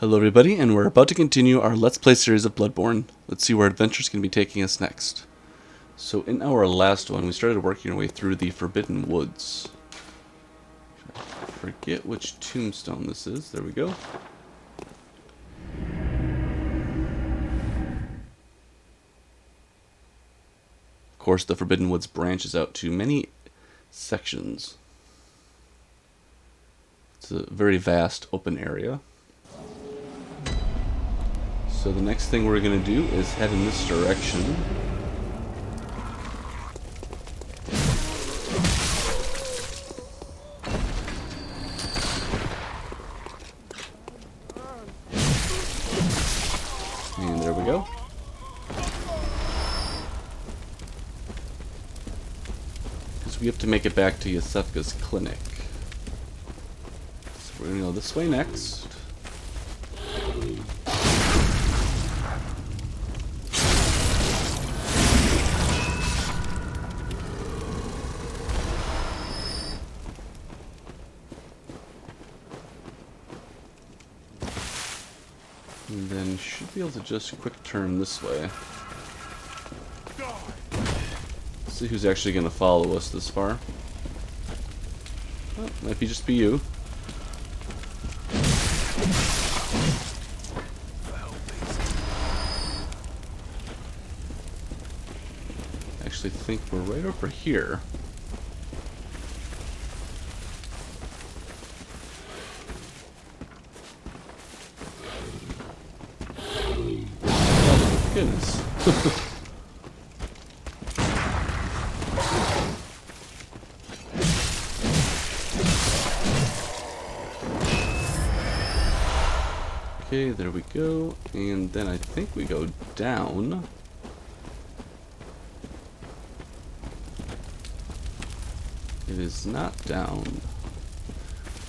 Hello everybody, and we're about to continue our Let's Play series of Bloodborne. Let's see where adventure's going to be taking us next. So in our last one, we started working our way through the Forbidden Woods. I forget which tombstone this is. There we go. Of course, the Forbidden Woods branches out to many sections. It's a very vast open area. So the next thing we're going to do is head in this direction. And there we go. Because we have to make it back to Yosefka's clinic. So we're going to go this way next. And then should be able to just quick turn this way. Let's see who's actually going to follow us this far. Oh, might be just be you. Actually think we're right over here. Goodness. Okay, there we go. And then I think we go down. It is not down.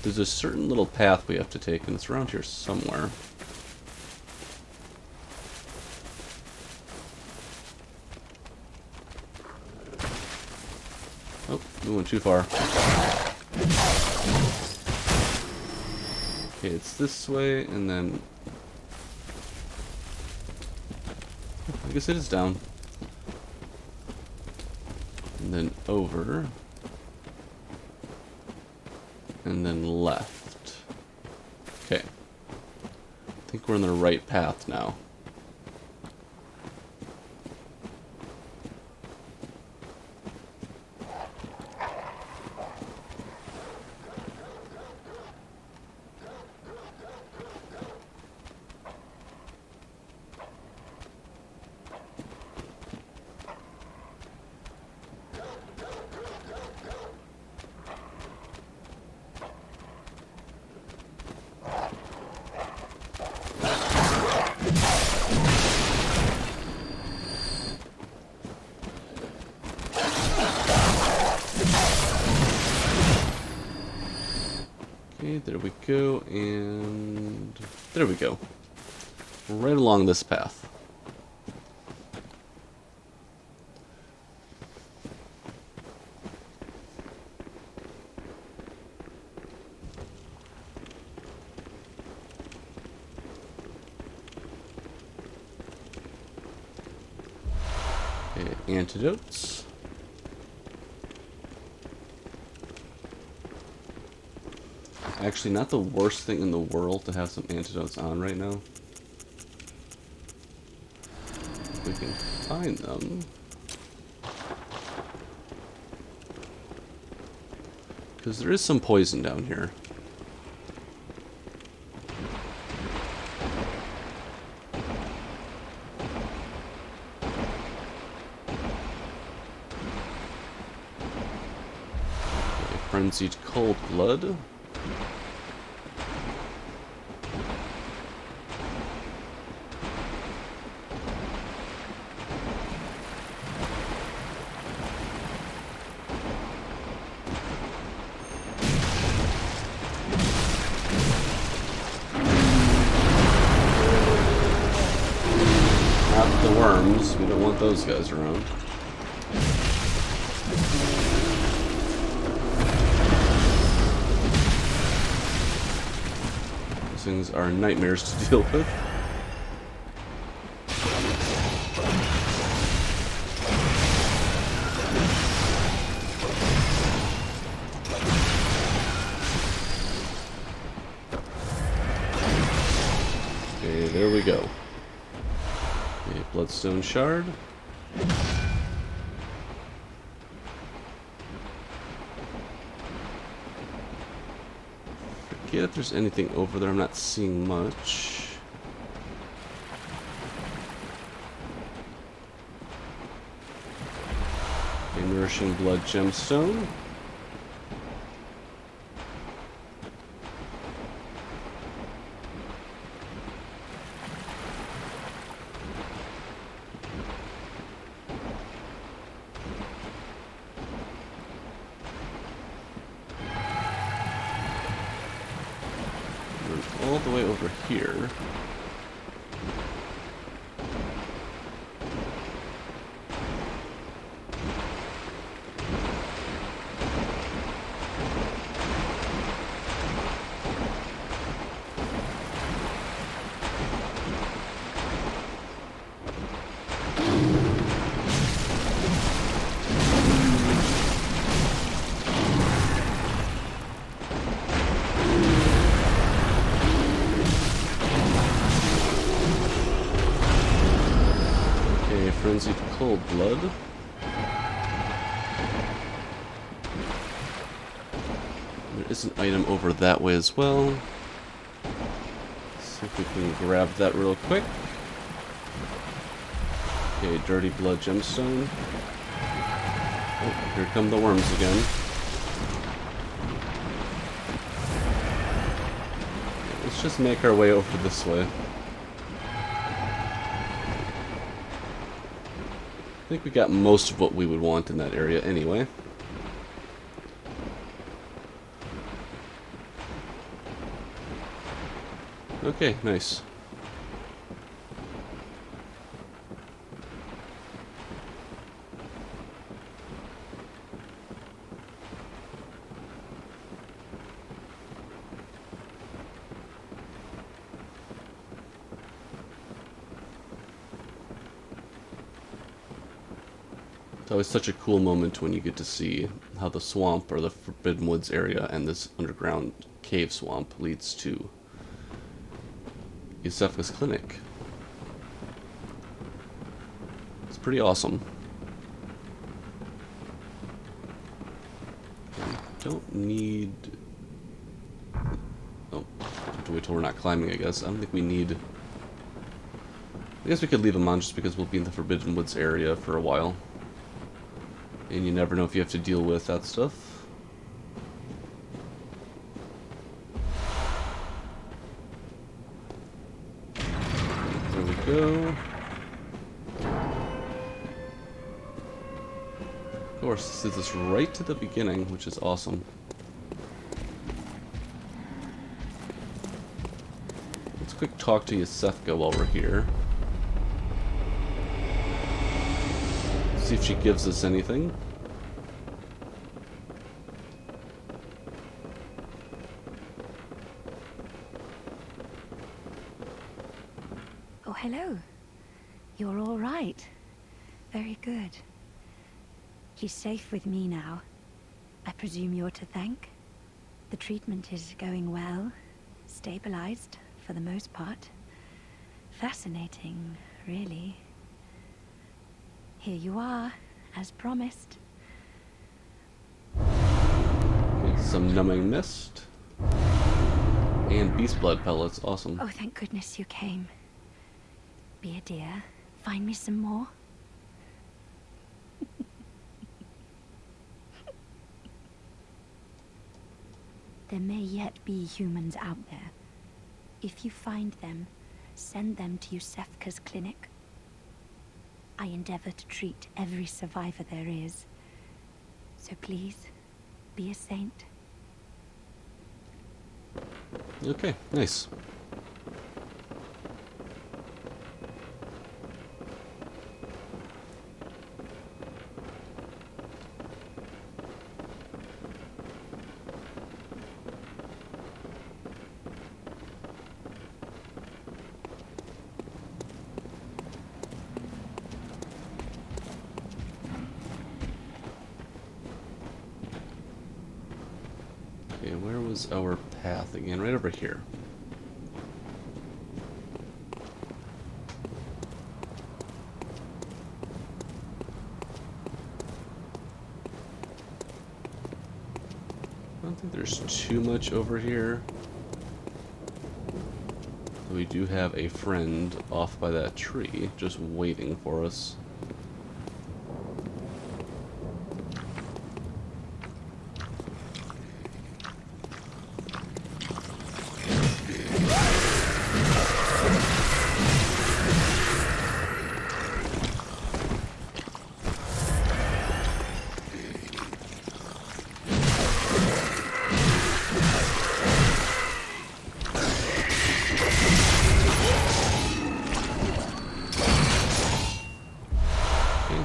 There's a certain little path we have to take, and it's around here somewhere. Oh, we went too far. Okay, it's this way, and then... I guess it is down. And then over. And then left. Okay. I think we're on the right path now. Okay, there we go, and there we go. Right along this path. Okay, antidotes. Actually, not the worst thing in the world to have some antidotes on right now. If we can find them. Because there is some poison down here. Okay, frenzied cold blood. The worms, we don't want those guys around. things are nightmares to deal with. Okay, there we go. Okay, bloodstone shard. Forget if there's anything over there. I'm not seeing much. A nourishing blood gemstone. All the way over here. Frenzied cold blood. There is an item over that way as well. Let's see if we can grab that real quick. Okay, dirty blood gemstone. Oh, here come the worms again. Let's just make our way over this way. I think we got most of what we would want in that area anyway. Okay, nice. It's always such a cool moment when you get to see how the swamp or the Forbidden Woods area and this underground cave swamp leads to Yusefka's clinic. It's pretty awesome. Don't need... Oh, have to wait till we're not climbing, I guess. I don't think we need... I guess we could leave them on just because we'll be in the Forbidden Woods area for a while. And you never know if you have to deal with that stuff. There we go. Of course, this is us right to the beginning, which is awesome. Let's quick talk to Yusefka while we're here. See if she gives us anything. Oh, hello. You're all right. Very good. He's safe with me now. I presume you're to thank. The treatment is going well. Stabilized, for the most part. Fascinating, really. Here you are, as promised. Okay, some numbing mist. And beast blood pellets, awesome. Oh, thank goodness you came. Be a dear. Find me some more. There may yet be humans out there. If you find them, send them to Yusefka's clinic. I endeavor to treat every survivor there is. So please, be a saint. Okay, nice. was our path again? Right over here. I don't think there's too much over here. We do have a friend off by that tree, just waiting for us.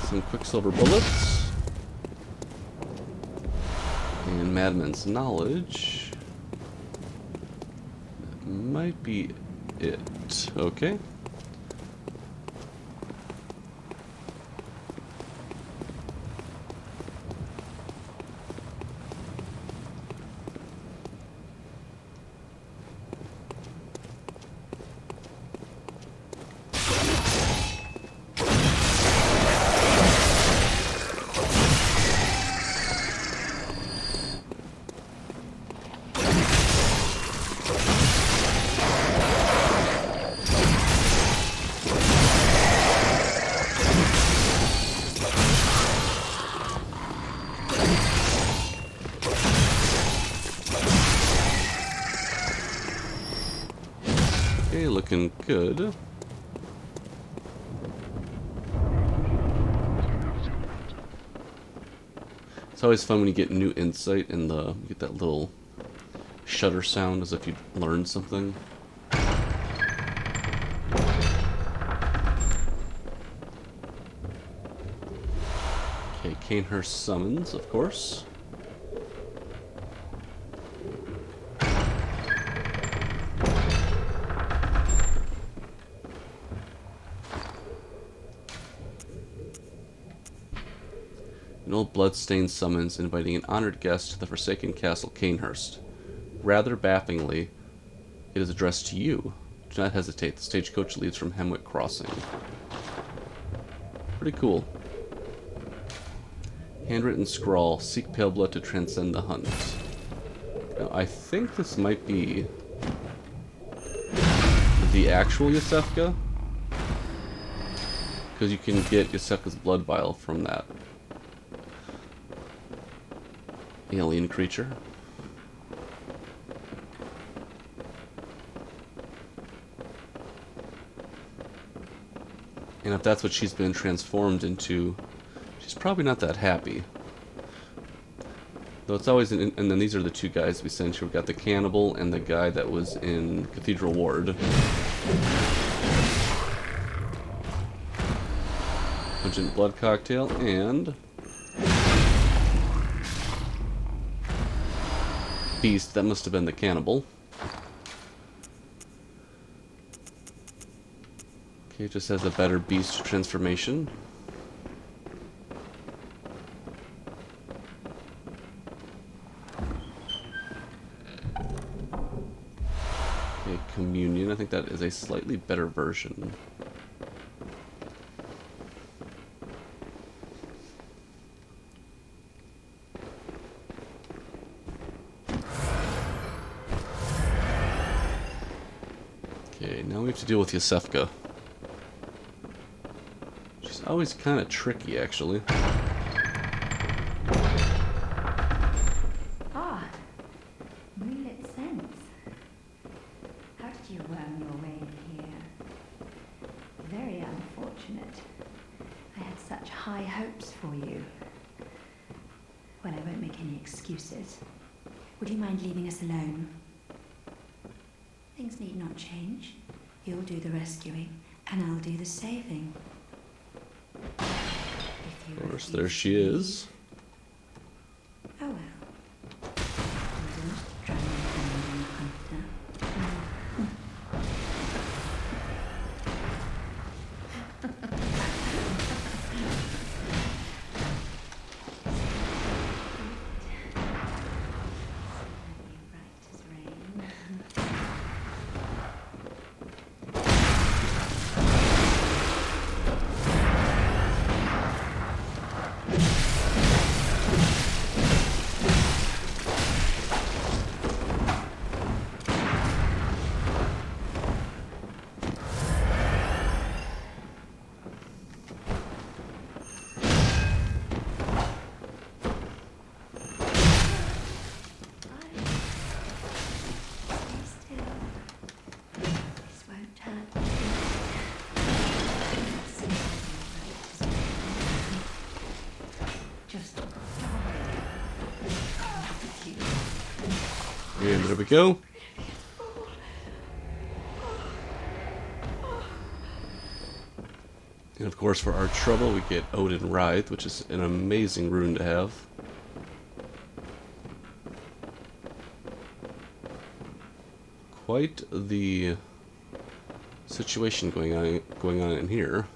Some quicksilver bullets. And Madman's knowledge. That might be it. Okay. Okay, looking good. It's always fun when you get new insight and you get that little shutter sound as if you learned something. Okay, Canehurst summons, of course. An old bloodstained summons inviting an honored guest to the forsaken castle Canehurst. Rather bafflingly, it is addressed to you. Do not hesitate. The stagecoach leaves from Hemwick Crossing. Pretty cool. Handwritten scrawl. Seek pale blood to transcend the hunt. Now, I think this might be the actual Yosefka, because you can get Yosefka's blood vial from that alien creature. And if that's what she's been transformed into, she's probably not that happy. Though it's always and then these are the two guys we sent. We've got the cannibal and the guy that was in Cathedral Ward. Pungent blood cocktail and beast. That must have been the cannibal. Okay, it just has a better beast transformation. Okay, communion. I think that is a slightly better version. Okay, now we have to deal with Yosefka. She's always kind of tricky, actually. Ah, moonlit scents. How did you worm your way in here? Very unfortunate. I had such high hopes for you. Well, I won't make any excuses. Would you mind leaving us alone? Things need not change. You'll do the rescuing, and I'll do the saving. Of course, there she is. Oh well. Don't try and find hunter. we go. And of course, for our trouble, we get Odin Writhe, which is an amazing rune to have. Quite the situation going on in here.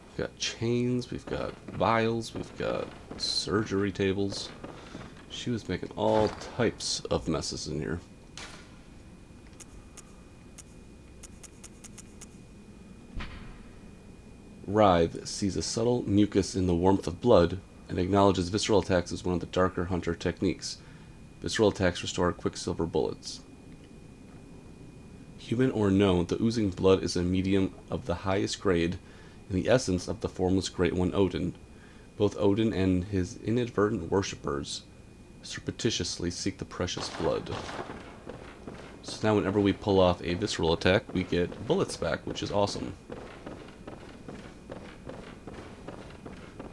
We've got chains, we've got vials, we've got surgery tables. She was making all types of messes in here. Writhe sees a subtle mucus in the warmth of blood and acknowledges visceral attacks as one of the darker hunter techniques. Visceral attacks restore quicksilver bullets. Human or no, the oozing blood is a medium of the highest grade and the essence of the formless Great One Odin. Both Odin and his inadvertent worshippers surreptitiously seek the precious blood. So now whenever we pull off a visceral attack, we get bullets back, which is awesome.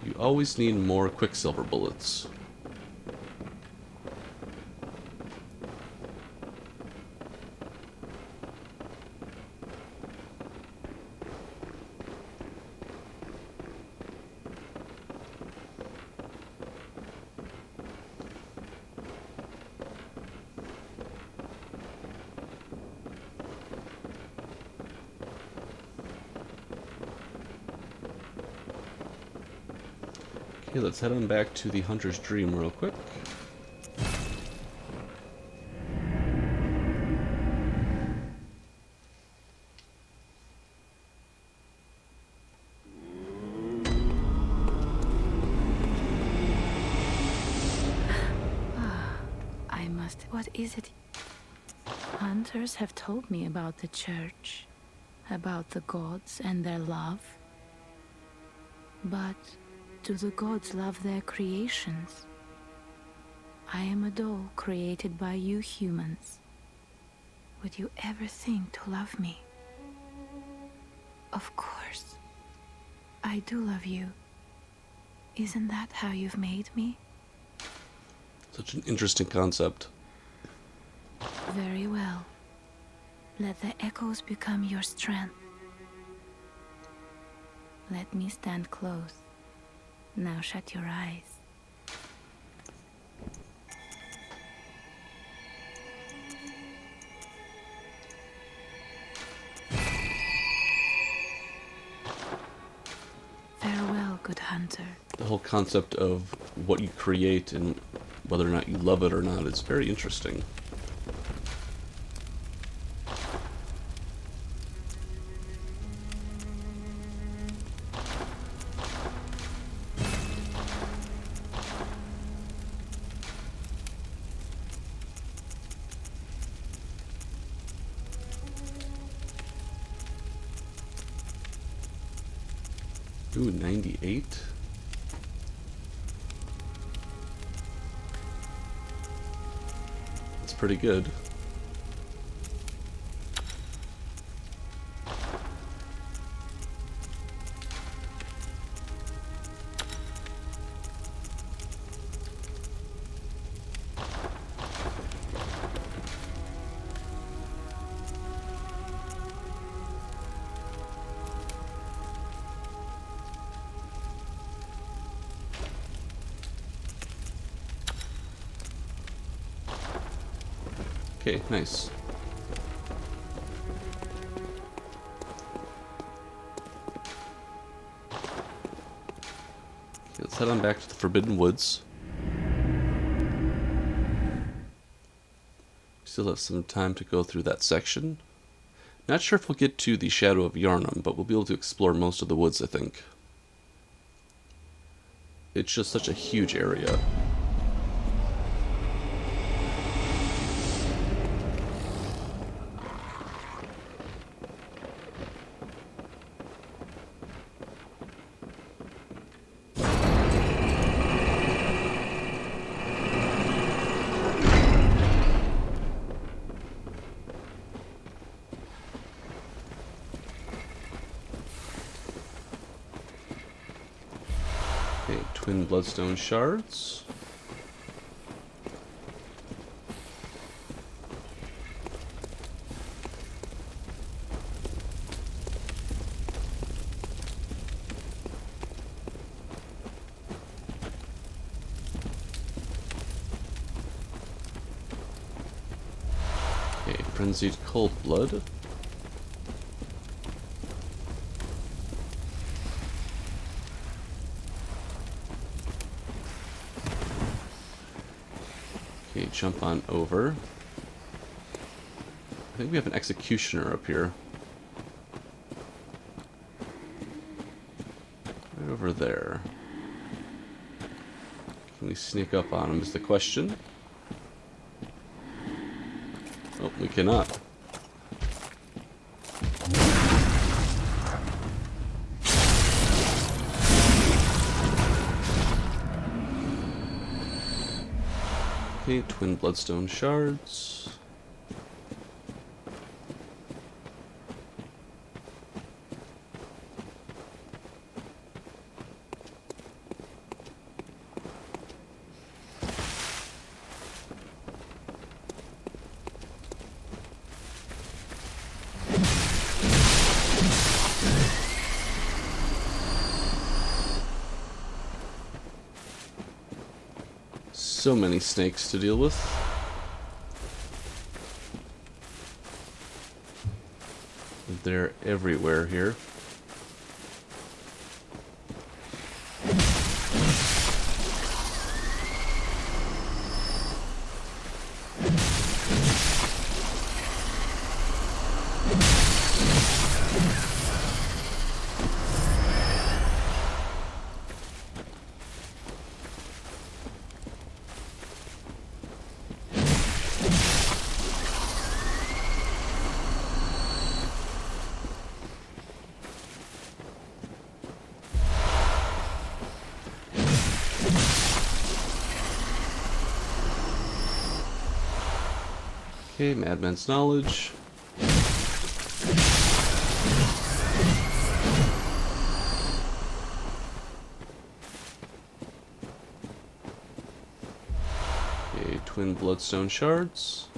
You always need more quicksilver bullets. Okay, let's head on back to the Hunter's Dream real quick. What is it? Hunters have told me about the church, about the gods and their love. But do the gods love their creations? I am a doll created by you humans. Would you ever think to love me? Of course. I do love you. Isn't that how you've made me? Such an interesting concept. Very well. Let the echoes become your strength. Let me stand close. Now shut your eyes. Farewell, good hunter. The whole concept of what you create and whether or not you love it or not is very interesting. Ooh, 98. That's pretty good. Okay, nice. Okay, let's head on back to the Forbidden Woods. Still have some time to go through that section. Not sure if we'll get to the Shadow of Yharnam, but we'll be able to explore most of the woods, I think. It's just such a huge area. Okay, twin bloodstone shards. Okay, frenzied cold blood. Okay, jump on over. I think we have an executioner up here. Right over there. Can we sneak up on him is the question. Oh, we cannot. Okay, twin bloodstone shards. So many snakes to deal with. They're everywhere here. Okay, Madman's Knowledge. Okay, twin bloodstone shards.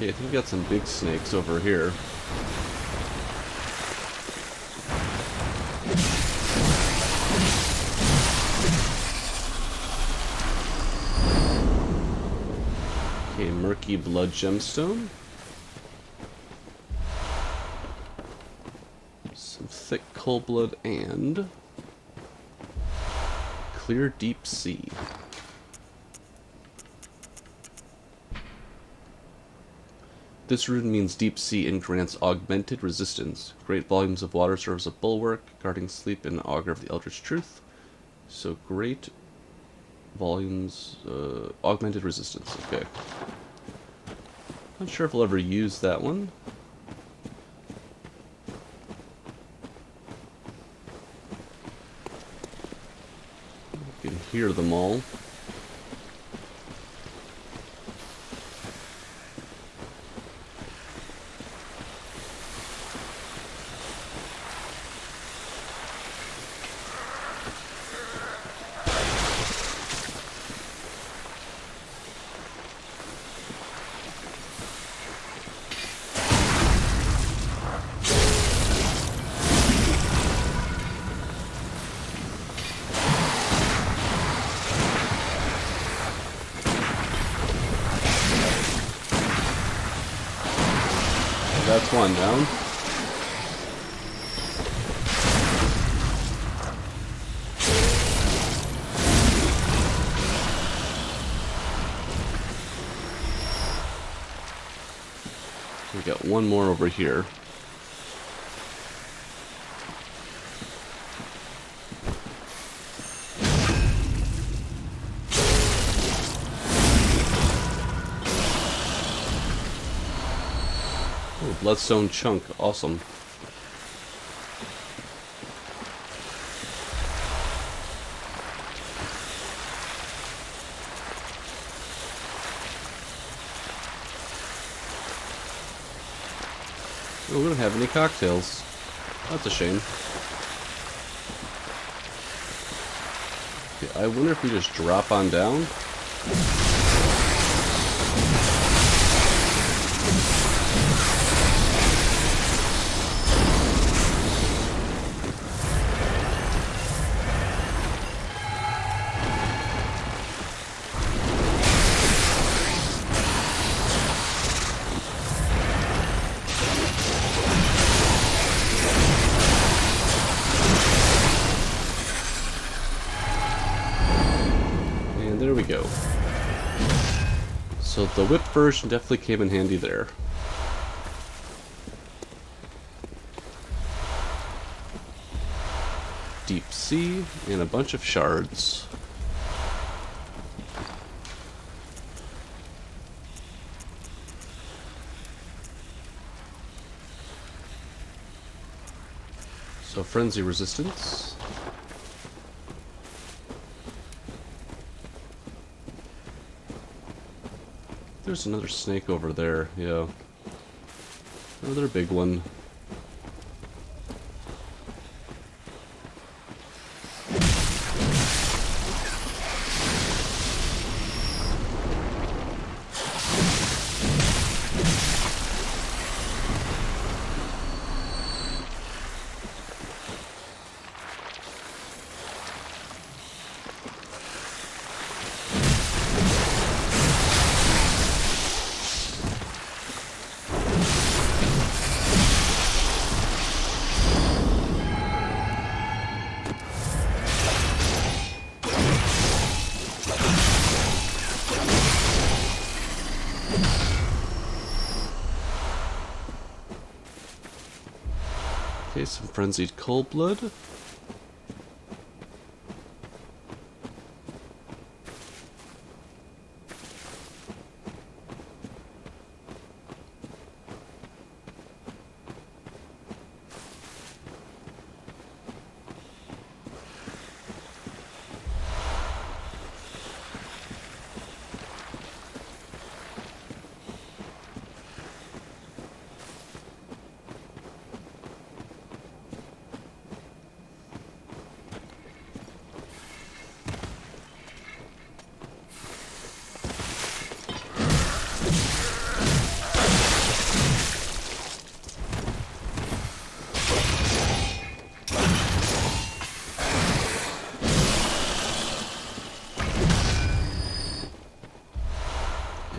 Okay, I think we got some big snakes over here. Okay, murky blood gemstone. Some thick cold blood and clear deep sea. This rune means deep sea and grants augmented resistance. Great volumes of water serve as a bulwark, guarding sleep and augur of the eldritch truth. So great volumes, augmented resistance. Okay. Not sure if I'll ever use that one. You can hear them all. That's one down. We got one more over here. Oh, bloodstone chunk, awesome. Oh, we don't have any cocktails. That's a shame. Okay, I wonder if we just drop on down. There we go. So the whip version definitely came in handy there. Deep sea and a bunch of shards. So frenzy resistance. There's another snake over there, yeah. Another big one. Okay, some frenzied cold blood.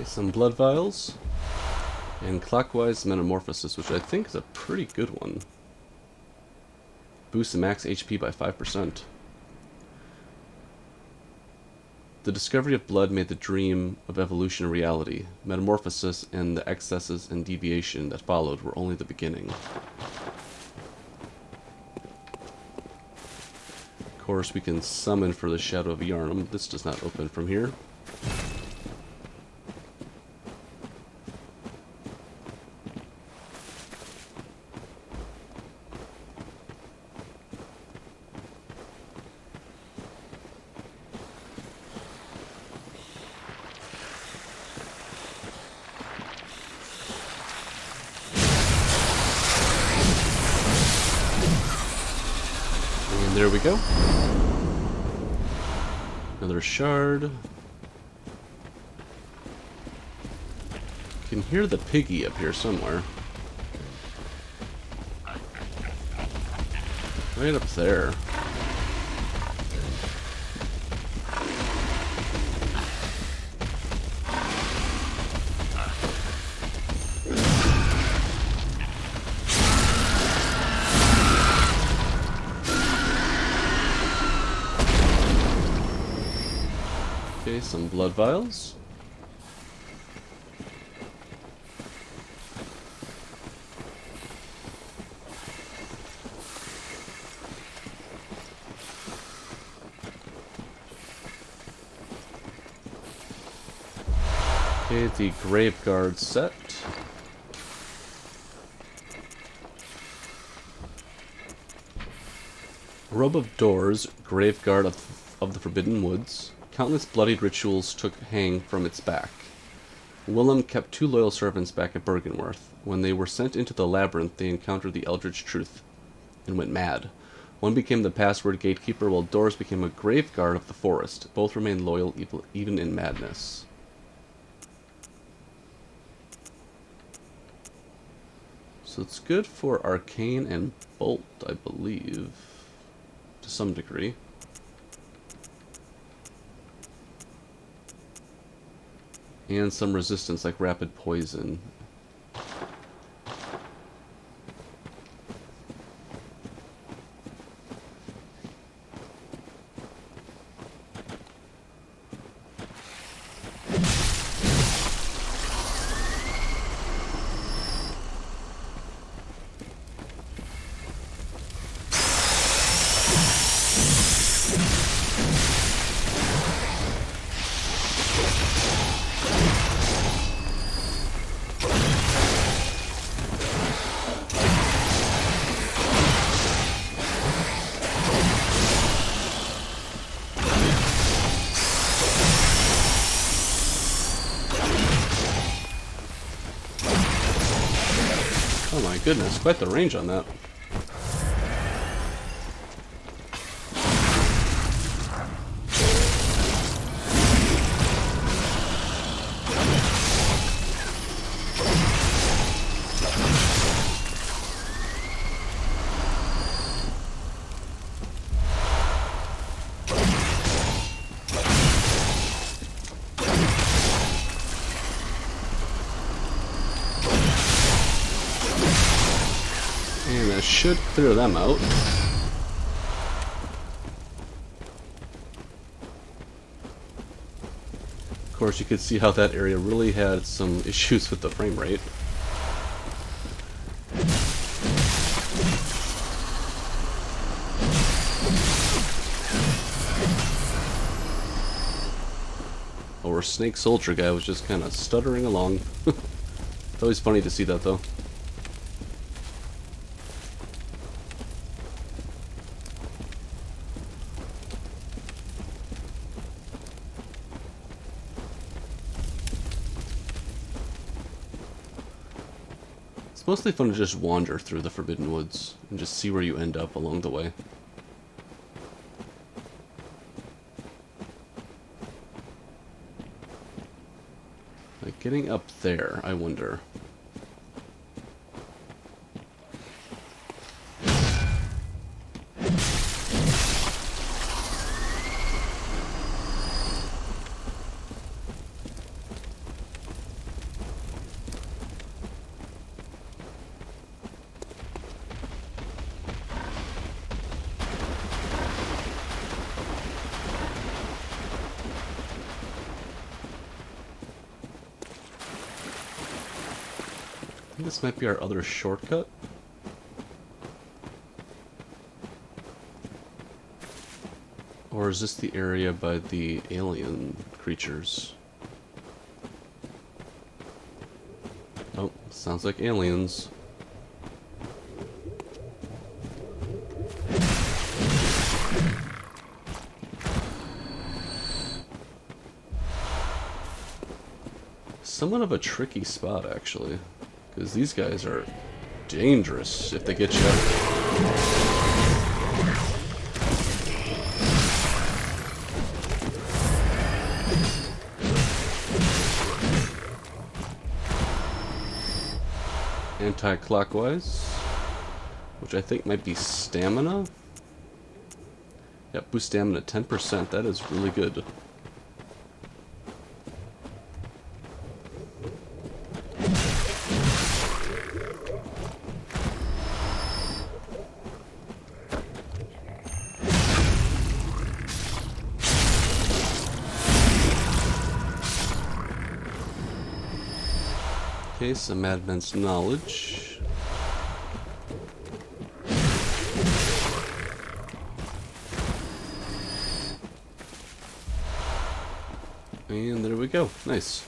Some blood vials, and clockwise metamorphosis, which I think is a pretty good one. Boosts the max HP by 5%. The discovery of blood made the dream of evolution a reality. Metamorphosis and the excesses and deviation that followed were only the beginning. Of course, we can summon for the Shadow of Yharnam. This does not open from here. And there we go. Another shard. Can hear the piggy up here somewhere. Right up there. Okay, some blood vials. Okay, the grave guard set. Robe of Doors, grave guard of the Forbidden Woods. Countless bloodied rituals took hang from its back. Willem kept 2 loyal servants back at Bergenworth. When they were sent into the labyrinth, they encountered the Eldritch Truth and went mad. One became the password gatekeeper, while Doors became a grave guard of the forest. Both remained loyal even in madness. So it's good for Arcane and Bolt, I believe, to some degree. And some resistance like rapid poison. Oh my goodness, quite the range on that. And that should clear them out. Of course, you could see how that area really had some issues with the frame rate. Our snake soldier guy was just kind of stuttering along. It's always funny to see that, though. It's mostly fun to just wander through the Forbidden Woods and just see where you end up along the way. Like getting up there, I wonder. I think this might be our other shortcut. Or is this the area by the alien creatures? Oh, sounds like aliens. Somewhat of a tricky spot, actually. Because these guys are dangerous if they get you up. Anti-clockwise, which I think might be stamina. Yep, boost stamina 10%. That is really good. Okay, some advanced knowledge. And there we go. Nice.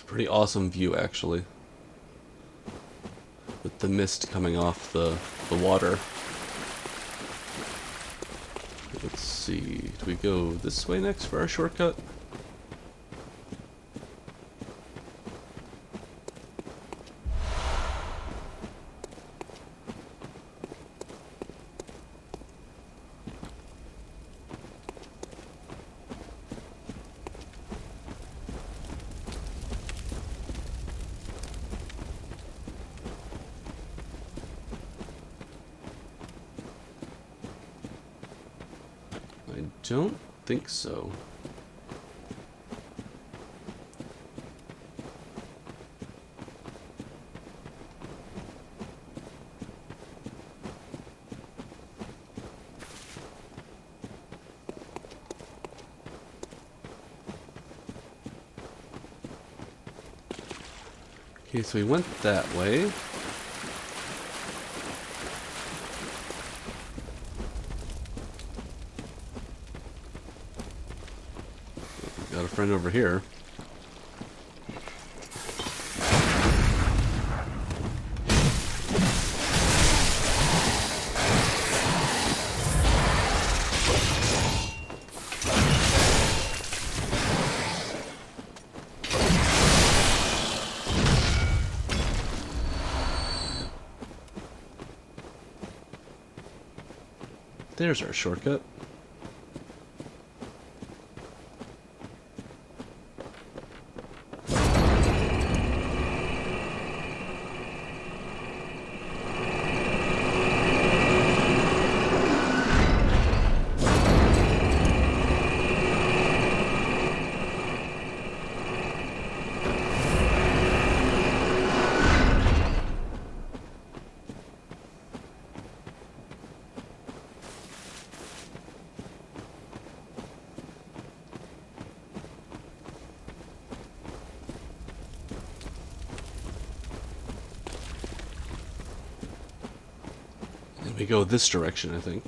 Pretty awesome view, actually, with the mist coming off the water. Let's see, do we go this way next for our shortcut? I don't think so. Okay, so we went that way. Got a friend over here. There's our shortcut. And we go this direction, I think.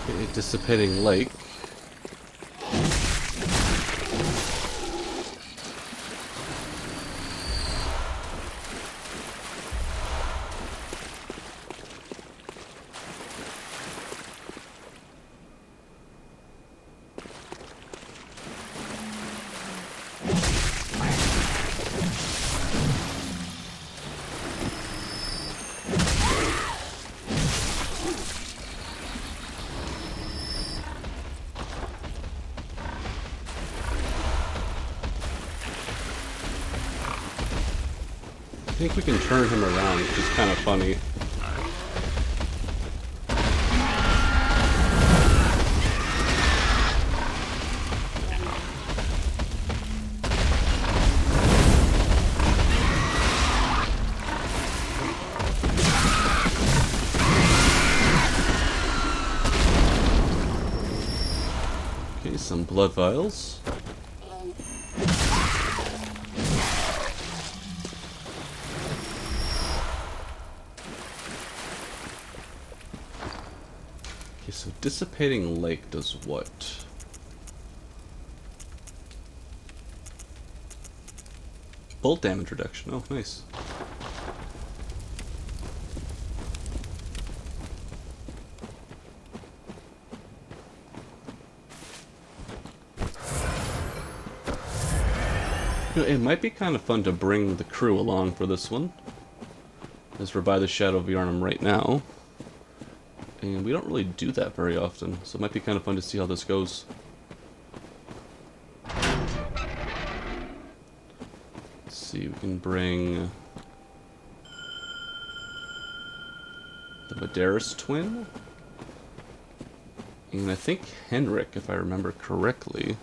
Okay, dissipating lake. I think we can turn him around, which is kind of funny. Okay, some blood vials. Okay, so dissipating lake does what? Bolt damage reduction. Oh, nice. You know, it might be kind of fun to bring the crew along for this one, as we're by the Shadow of Yharnam right now. And we don't really do that very often, so it might be kind of fun to see how this goes. Let's see, we can bring the Madaris twin. And I think Henrik, if I remember correctly.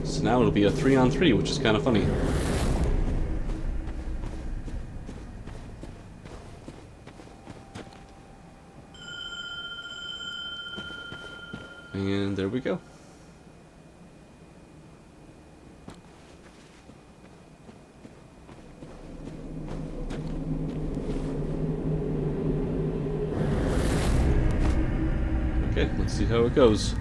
So now it'll be a 3-on-3, which is kind of funny. And there we go. Okay, let's see how it goes.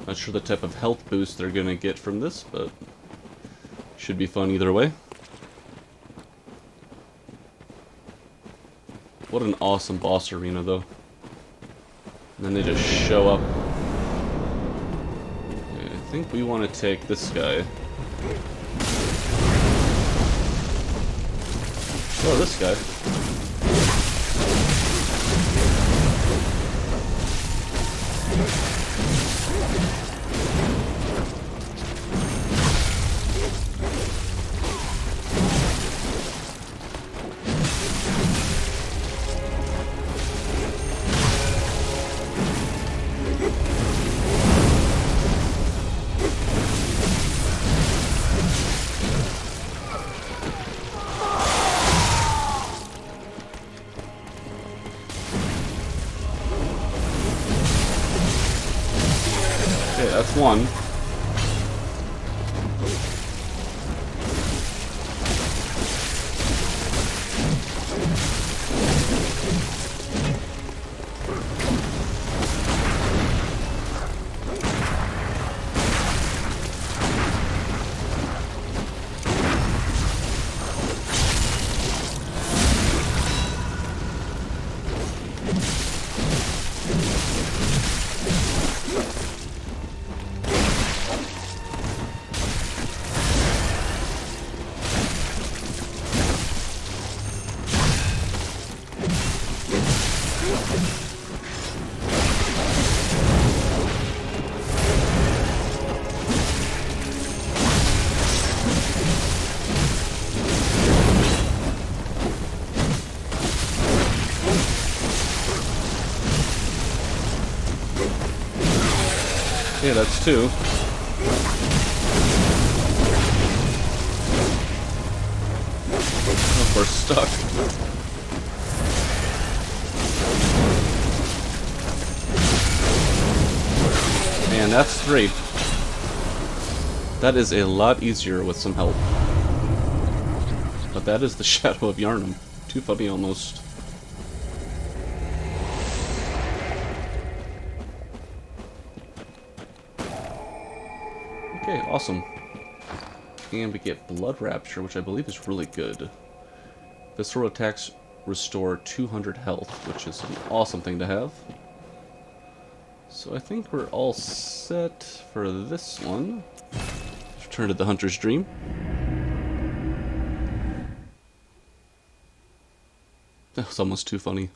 Not sure the type of health boost they're gonna get from this, but should be fun either way. What an awesome boss arena, though. And then they just show up. Okay, I think we want to take this guy. Oh, this guy. Okay, that's one. Okay, that's two. Oh, we're stuck. And that's three. That is a lot easier with some help. But that is the Shadow of Yharnam. Too funny almost. Okay, awesome. And we get Blood Rapture, which I believe is really good. Visceral attacks restore 200 health, which is an awesome thing to have. So I think we're all set for this one. Let's return to the Hunter's Dream. That was almost too funny.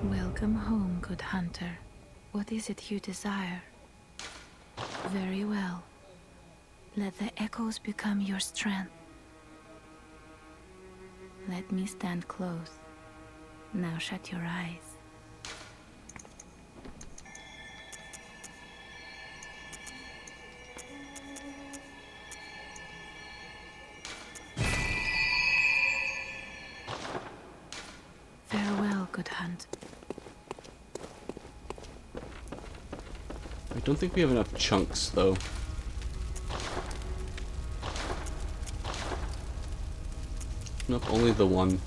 Welcome home, good hunter. What is it you desire? Very well. Let the echoes become your strength. Let me stand close. Now shut your eyes. Farewell, good hunt. I don't think we have enough chunks, though. Nope, only the one.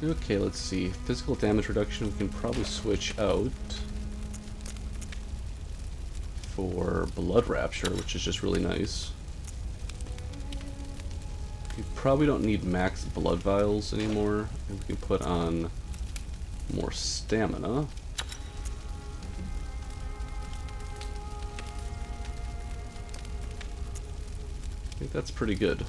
Okay, let's see. Physical damage reduction we can probably switch out for Blood Rapture, which is just really nice. We probably don't need max blood vials anymore, and we can put on more stamina. I think that's pretty good.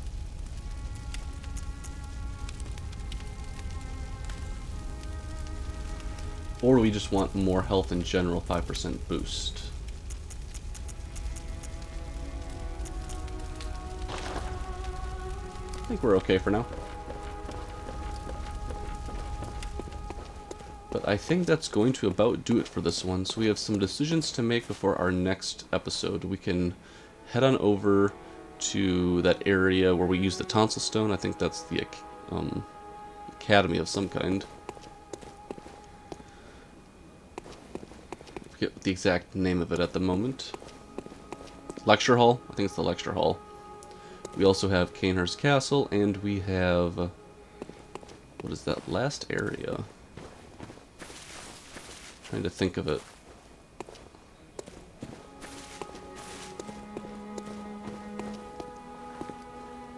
Or we just want more health in general, 5% boost. I think we're okay for now. But I think that's going to about do it for this one. So we have some decisions to make before our next episode. We can head on over to that area where we use the tonsil stone. I think that's the academy of some kind. I forget the exact name of it at the moment. Lecture hall? I think it's the lecture hall. We also have Cainhurst Castle, and we have... what is that last area? Trying to think of it.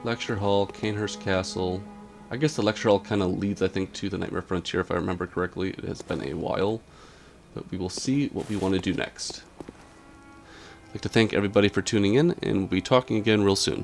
Lecture hall, Cainhurst Castle. I guess the lecture hall kind of leads, I think, to the Nightmare Frontier, if I remember correctly. It has been a while. But we will see what we want to do next. I'd like to thank everybody for tuning in, and we'll be talking again real soon.